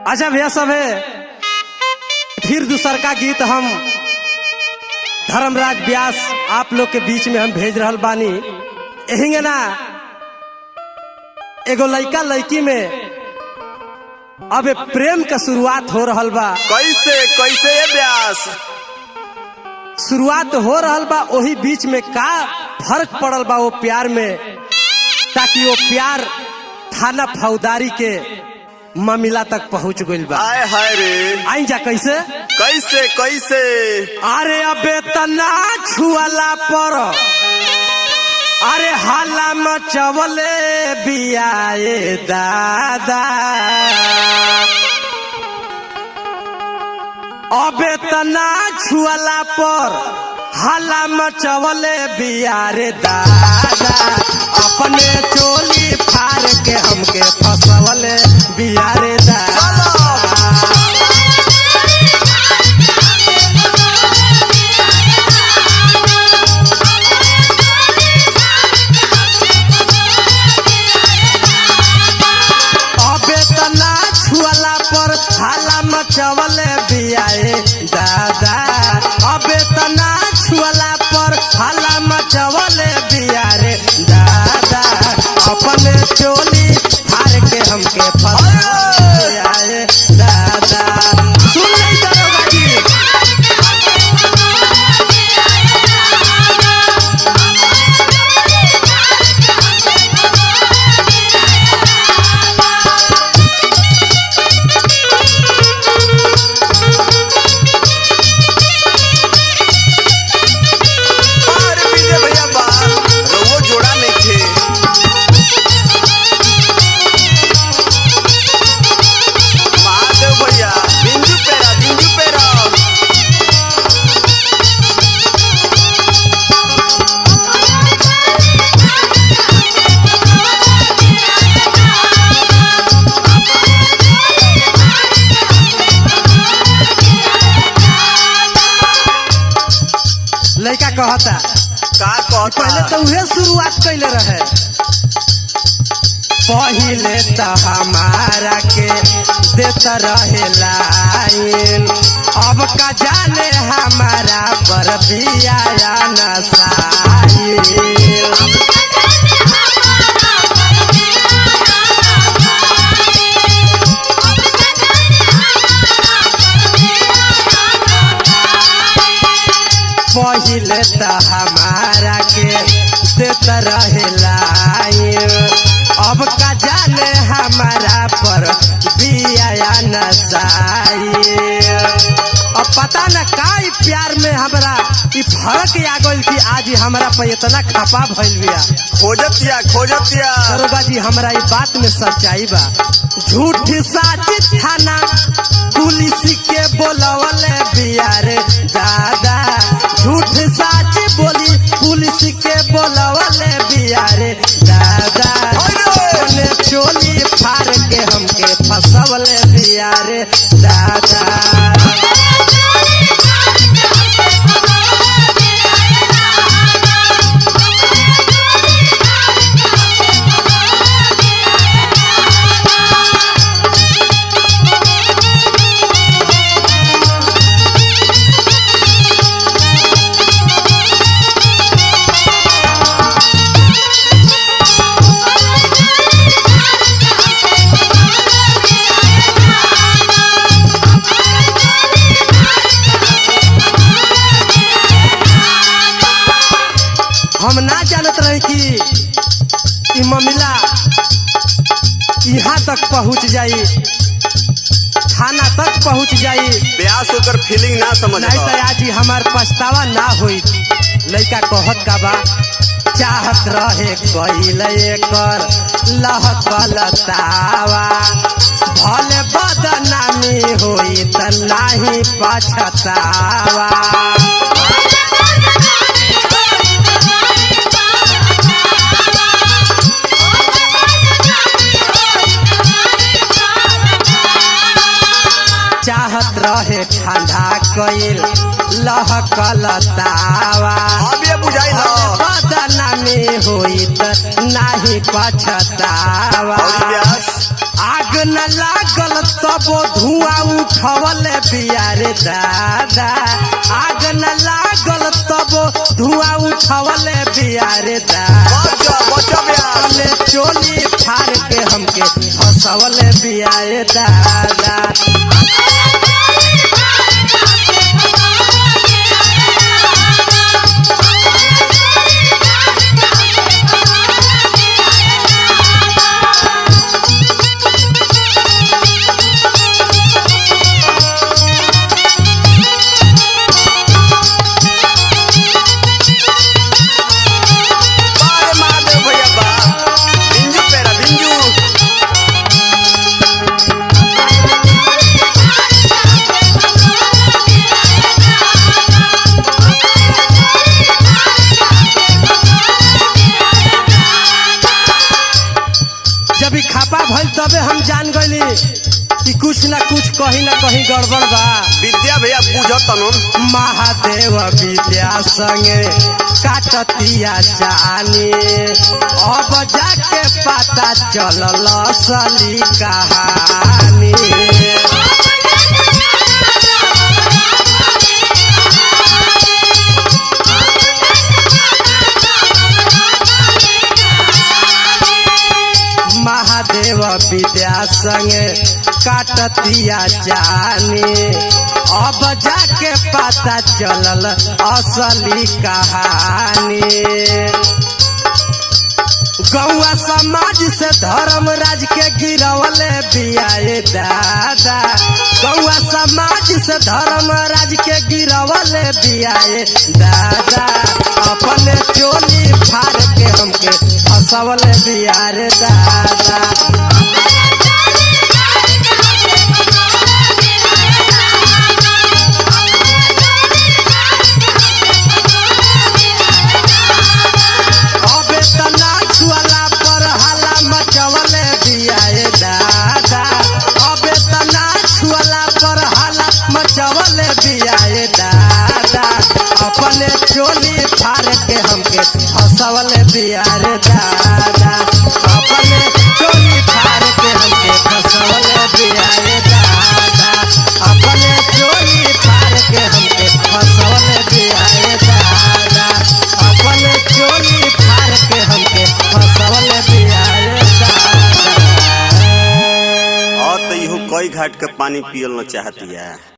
अच्छा भैया सब है, फिर दूसर का गीत हम धर्मराज व्यास आप लोग के बीच में हम भेज रहल बानी। यही ना एगो लड़का लड़की में अब प्रेम का शुरुआत हो रहल बा। कैसे कैसे व्यास शुरुआत हो रहल बा, वही बीच में का फर्क पड़ल बा वो प्यार में, ताकि वो प्यार थाना फौजदारी के मामला तक पहुंच गइल बा। आए हाय रे, आई जा कैसे कैसे कैसे अरे अबे तना छुआला पर अरे हाला मचवले बियाए दादा, अबे तना छुआला पर हाला मचवले बियारे दादा, अपने चोली फाड़ के हमके फसवले बियारे दादा। हाला मचवले बियाए दादा, अबे तना छुअला पर हाला मचवले बियारे दादा, अपने चोली फाड़ के हमके फसवले बियाए दादा। सुन नहीं दरोगा जी, लड़का कहता का कहता पहले तो उहे शुरुआत कैले रहे। पहले तो हमारा के देता रहे लाइन, अब का जाने हमारा पर बिया नसाइन। पहले तो हमारा के देता रहे लाइन, अब का जाने हमारा पर बिया नसाई। अब पता न का प्यार में हमरा फर्क आ गइल कि आज हमरा पे इतना खपा भइल बिया। खोजतिया दरोगा जी हमरा ये बात में सच्चाई बा। झूठ साची थाना पुलिस के बोलवले बिया रे दादा, झूठ साची बोली पुलिस के बोलवले बिया रे दादा, अपने चोली फाड़ के हमके फसवले बिया रे दादा। हम ना जानत रहे कि मामला यहाँ तक पहुँच जाई, थाना तक पहुँच जाई। व्यास होकर फीलिंग ना समझ नहीं तो आज हमार पछतावा ना होई। लड़का कहत का बा, चाहत रहे कइले कर लहकल तावा, भले बदनामी होई त नाही पछतावा। चाहत रहे ठंडा कइल लहकल तावा, अब ये बुझाई ना बदनामी होई त नाही पछतावा। व्यास आग न लागल तबो धुआं उठवल बियारे दादा। आग न लागल तबो धुआं उठवल बियारे दादा। बचा ब्यास। ले चोली फाड़ के हमके हंसवल बियारे दादा। बारे महादेव भैया बा। बिंजू पेरा बिंजू। जब ई खापा भइल तबे हम जान गइली कि कुछ न कुछ कहीं न कहीं गड़बड़ बा। विद्या भैया बुझत तनुन। महादेव विद्या संगे काटतिया जानी। अब जाके पता चलल असली कहानी। महादेव विद्या संगे काटतिया जानी। अब जाके पता चलल असली कहानी। गौआ समाज से धर्मराज के गिरवल बियाए दादा। गौआ समाज से धर्मराज के गिरवल बियाए दादा। अपने चोली फाड़ के हमके हंसवल बियारे दादा। अबे तना छुअला पर हाला मचवल बियाए दादा। अबे तना छुअला पर हाला मचवल बियाए दादा। अपने चोली फाड़ के हमके हंसवल बियारे दादा। अपने चोली फाड़ के हमके हंसवल बियारे दादा। अपने चोली फाड़ के हमके हंसवल बियारे दादा। अपने चोली फाड़ के हमके हंसवल बियारे दादा। और तो इहो कई घाट के पानी पियल न चाहती है।